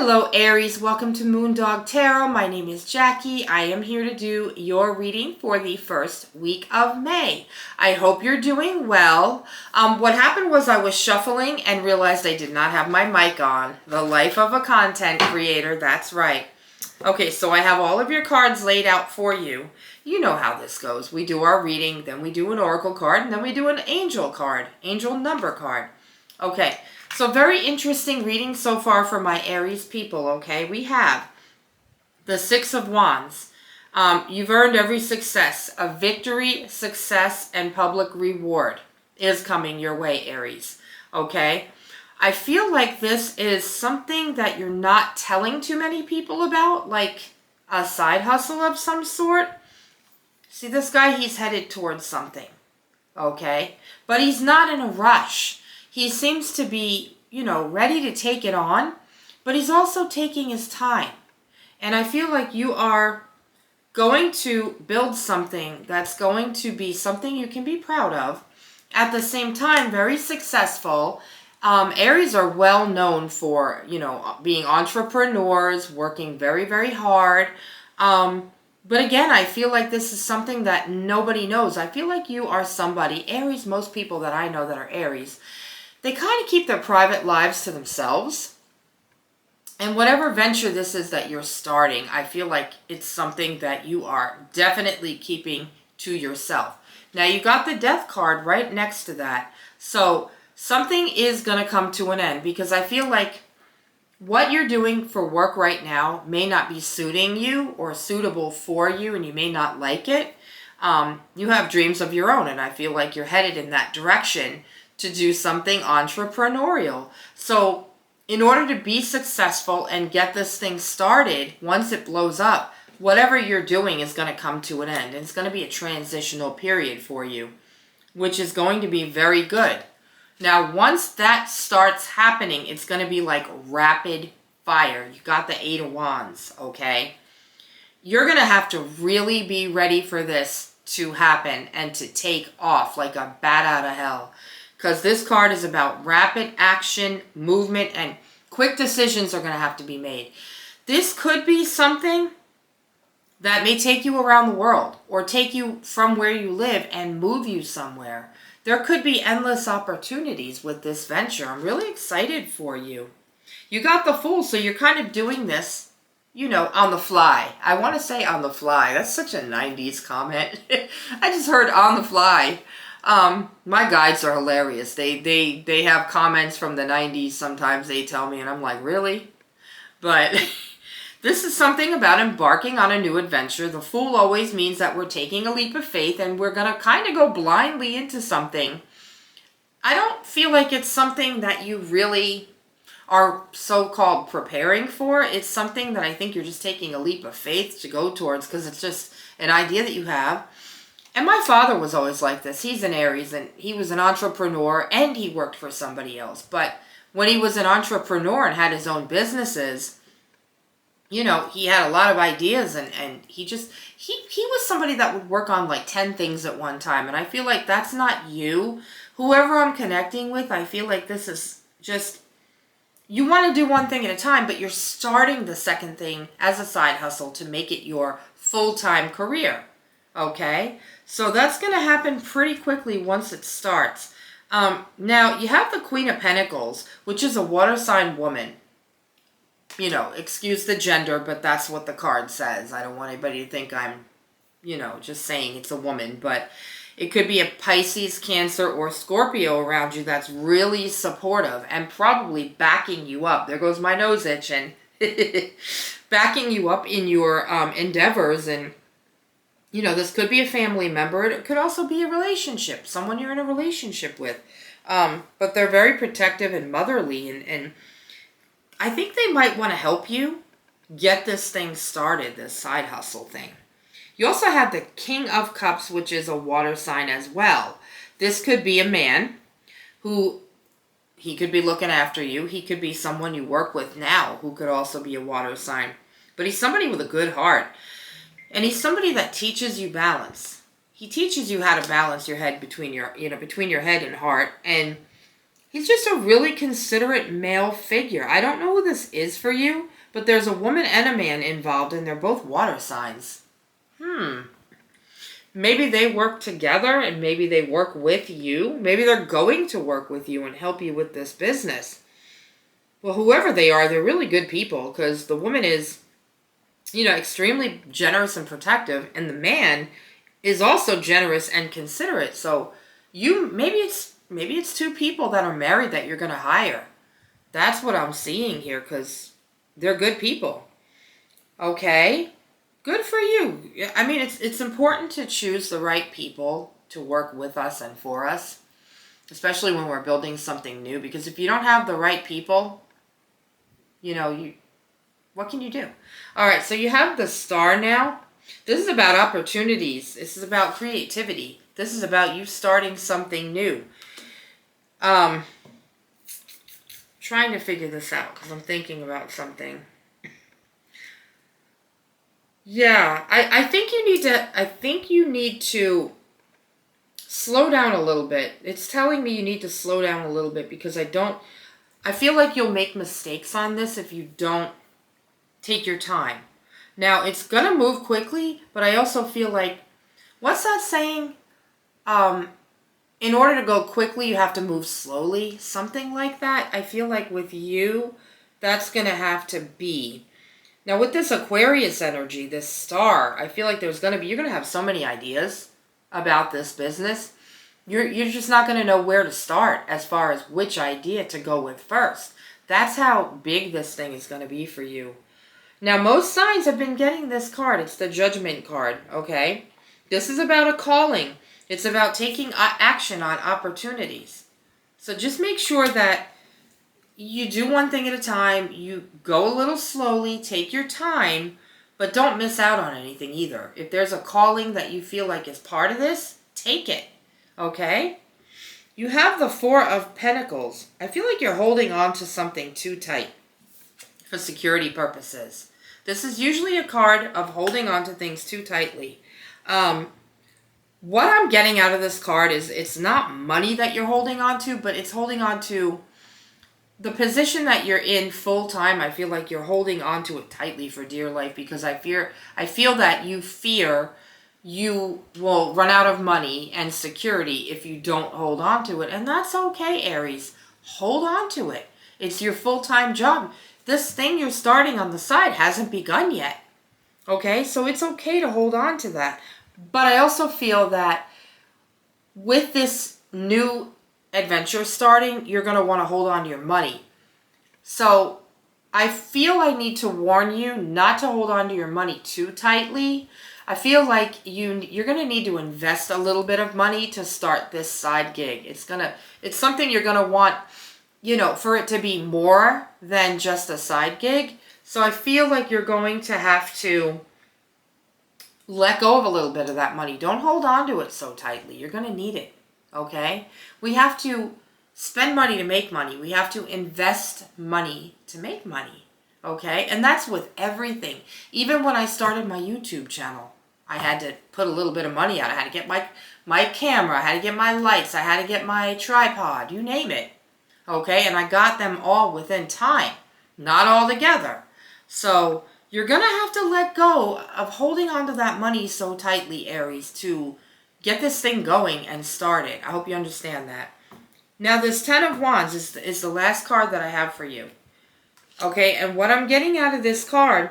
Hello Aries, welcome to Moondog Tarot. My name is Jackie. I am here to do your reading for the first week of May. I hope you're doing well. What happened was I was shuffling and realized I did not have my mic on. The life of a content creator, that's right. Okay, so I have all of your cards laid out for you. You know how this goes. We do our reading, then we do an oracle card, and then we do an angel card, angel number card. Okay, so very interesting reading so far for my Aries people, okay? We have the Six of Wands. You've earned every success. A victory, success, and public reward is coming your way, Aries, okay? I feel like this is something that you're not telling too many people about, like a side hustle of some sort. See, this guy, he's headed towards something, okay? But he's not in a rush. He seems to be, ready to take it on, but he's also taking his time. And I feel like you are going to build something that's going to be something you can be proud of. At the same time, very successful. Aries are well known for, being entrepreneurs, working very, very hard. But again, I feel like this is something that nobody knows. I feel like you are somebody, Aries, most people that I know that are Aries, they kind of keep their private lives to themselves. And whatever venture this is that you're starting, I feel like it's something that you are definitely keeping to yourself. Now, you got the Death card right next to that. So something is going to come to an end, because I feel like what you're doing for work right now may not be suiting you or suitable for you, and you may not like it. You have dreams of your own, and I feel like you're headed in that direction to do something entrepreneurial. So in order to be successful and get this thing started, once it blows up, whatever you're doing is going to come to an end. And it's going to be a transitional period for you, which is going to be very good. Now, once that starts happening, it's going to be like rapid fire. You got the Eight of Wands, okay? You're going to have to really be ready for this to happen and to take off like a bat out of hell. Because this card is about rapid action, movement, and quick decisions are going to have to be made. This could be something that may take you around the world, or take you from where you live and move you somewhere. There could be endless opportunities with this venture. I'm really excited for you. You got the Fool, so you're kind of doing this, on the fly. I want to say on the fly. That's such a 90s comment. I just heard on the fly. My guides are hilarious. They have comments from the 90s sometimes, they tell me, and I'm like, really? But this is something about embarking on a new adventure. The Fool always means that we're taking a leap of faith and we're going to kind of go blindly into something. I don't feel like it's something that you really are so-called preparing for. It's something that I think you're just taking a leap of faith to go towards, because it's just an idea that you have. And my father was always like this. He's an Aries, and he was an entrepreneur, and he worked for somebody else. But when he was an entrepreneur and had his own businesses, he had a lot of ideas, and he was somebody that would work on like 10 things at one time. And I feel like that's not you. Whoever I'm connecting with, I feel like this is just, you want to do one thing at a time, but you're starting the second thing as a side hustle to make it your full-time career. Okay, so that's going to happen pretty quickly once it starts. Now, you have the Queen of Pentacles, which is a water sign woman. Excuse the gender, but that's what the card says. I don't want anybody to think I'm, just saying it's a woman. But it could be a Pisces, Cancer, or Scorpio around you that's really supportive and probably backing you up. There goes my nose itching. Backing you up in your endeavors. And this could be a family member. It could also be a relationship, someone you're in a relationship with. But they're very protective and motherly. And I think they might want to help you get this thing started, this side hustle thing. You also have the King of Cups, which is a water sign as well. This could be a man who, he could be looking after you. He could be someone you work with now who could also be a water sign. But he's somebody with a good heart. And he's somebody that teaches you balance. He teaches you how to balance your head between your head and heart. And He's just a really considerate male figure. I don't know who this is for you, but there's a woman and a man involved, and they're both water signs. Maybe they work together, and maybe they work with you. Maybe they're going to work with you and help you with this business. Well, whoever they are, they're really good people, because the woman is, extremely generous and protective, and the man is also generous and considerate. So maybe it's two people that are married that you're going to hire. That's what I'm seeing here, because they're good people. Okay? Good for you. I mean, it's important to choose the right people to work with us and for us, especially when we're building something new, because if you don't have the right people, what can you do? All right, so you have the Star now. This is about opportunities. This is about creativity. This is about you starting something new. Trying to figure this out because I'm thinking about something. Yeah, I think you need to slow down a little bit. It's telling me you need to slow down a little bit because I feel like you'll make mistakes on this if you don't take your time. Now, it's going to move quickly, but I also feel like, what's that saying? In order to go quickly, you have to move slowly. Something like that. I feel like with you, that's going to have to be. Now, with this Aquarius energy, this Star, I feel like you're going to have so many ideas about this business. You're just not going to know where to start as far as which idea to go with first. That's how big this thing is going to be for you. Now, most signs have been getting this card. It's the Judgment card, okay? This is about a calling. It's about taking action on opportunities. So just make sure that you do one thing at a time. You go a little slowly, take your time, but don't miss out on anything either. If there's a calling that you feel like is part of this, take it, okay? You have the Four of Pentacles. I feel like you're holding on to something too tight for security purposes. This is usually a card of holding on to things too tightly. What I'm getting out of this card is it's not money that you're holding on to, but it's holding on to the position that you're in full time. I feel like you're holding on to it tightly for dear life because I feel that you fear you will run out of money and security if you don't hold on to it. And that's okay, Aries. Hold on to it. It's your full-time job. This thing you're starting on the side hasn't begun yet. Okay? So it's okay to hold on to that. But I also feel that with this new adventure starting, you're going to want to hold on to your money. So I feel I need to warn you not to hold on to your money too tightly. I feel like you're going to need to invest a little bit of money to start this side gig. It's something you're going to want, for it to be more than just a side gig. So I feel like you're going to have to let go of a little bit of that money. Don't hold on to it so tightly. You're going to need it, okay? We have to spend money to make money. We have to invest money to make money, okay? And that's with everything. Even when I started my YouTube channel, I had to put a little bit of money out. I had to get my camera. I had to get my lights. I had to get my tripod. You name it, okay? And I got them all within time, not all together. So you're going to have to let go of holding on to that money so tightly, Aries, to get this thing going and start it. I hope you understand that. Now, this Ten of Wands is the last card that I have for you. Okay, and what I'm getting out of this card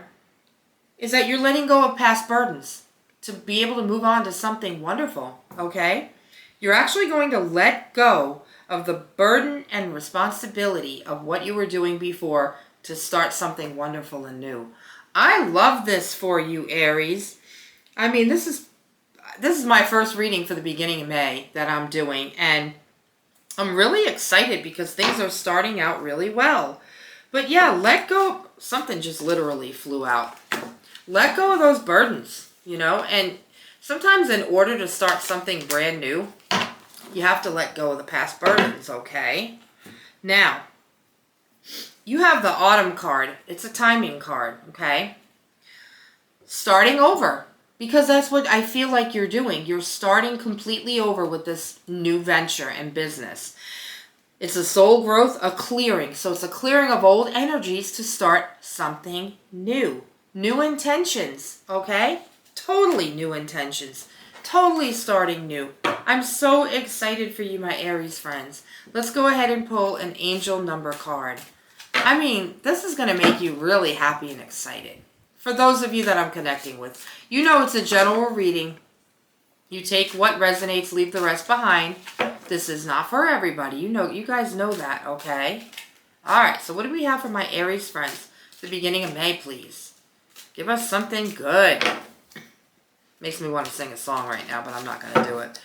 is that you're letting go of past burdens to be able to move on to something wonderful, okay? You're actually going to let go of the burden and responsibility of what you were doing before to start something wonderful and new. I love this for you, Aries. I mean, this is my first reading for the beginning of May that I'm doing, and I'm really excited because things are starting out really well. But yeah, let go. Something just literally flew out. Let go of those burdens, and sometimes in order to start something brand new, you have to let go of the past burdens, okay? Now, you have the Autumn card. It's a timing card, okay? Starting over. Because that's what I feel like you're doing. You're starting completely over with this new venture and business. It's a soul growth, a clearing. So it's a clearing of old energies to start something new. New intentions, okay? Totally new intentions. Totally starting new. I'm so excited for you, my Aries friends. Let's go ahead and pull an angel number card. I mean, this is going to make you really happy and excited. For those of you that I'm connecting with, you know it's a general reading. You take what resonates, leave the rest behind. This is not for everybody. You guys know that, okay? All right, so what do we have for my Aries friends? The beginning of May, please. Give us something good. Makes me want to sing a song right now, but I'm not going to do it.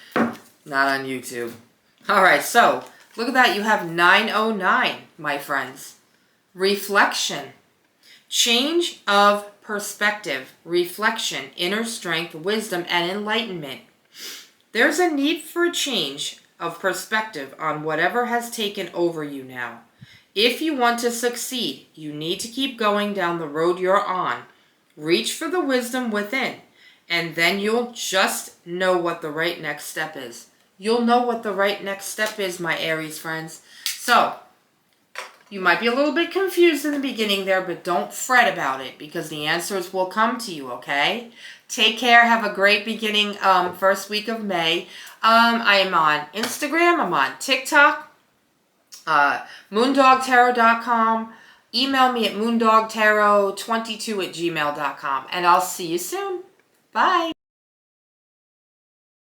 Not on YouTube. All right, so look at that. You have 909, my friends. Reflection. Change of perspective. Reflection. Inner strength, wisdom, and enlightenment. There's a need for a change of perspective on whatever has taken over you now. If you want to succeed, you need to keep going down the road you're on. Reach for the wisdom within, and then you'll just know what the right next step is. You'll know what the right next step is, my Aries friends. So, you might be a little bit confused in the beginning there, but don't fret about it because the answers will come to you, okay? Take care. Have a great beginning, first week of May. I am on Instagram. I'm on TikTok. moondogtarot.com. Email me at moondogtarot22@gmail.com. And I'll see you soon. Bye.